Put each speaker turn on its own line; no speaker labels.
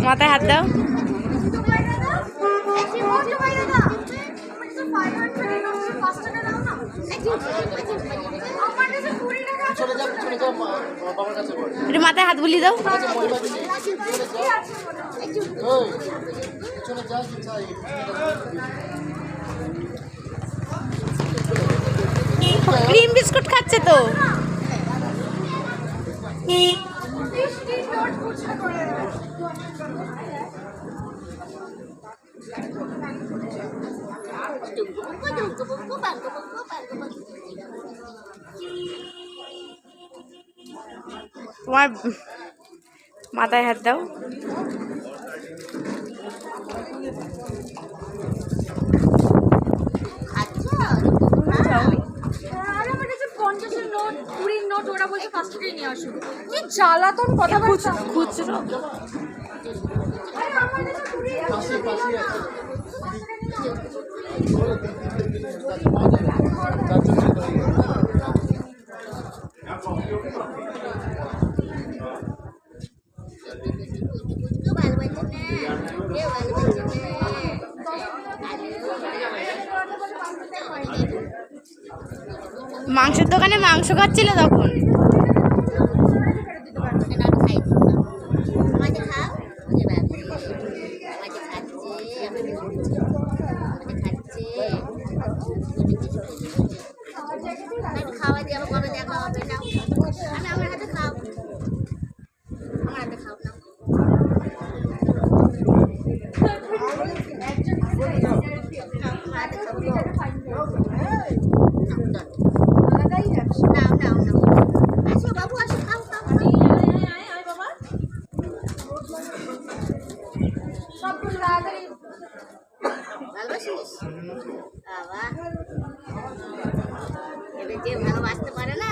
মাথায় হাত দাও। একটু মাথায় হাত বুলিয়ে দাও। ক্রিম বিস্কুট খাচ্ছে তো। তোমার মাথায় হাত দাও।
জ্বালাতন কথা
খুচরো মাংসের দোকানে মাংস খাচ্ছিল তখন।
খাওয়া দিয়ে আবার কবে দেখা হবে না, আমার হাতে খাও, আমার হাতে খাও না। আসো বাবু, আসো, খাও খাও। ভালোবাসিস বাবা, এবার যে ভালোবাসতে পারে না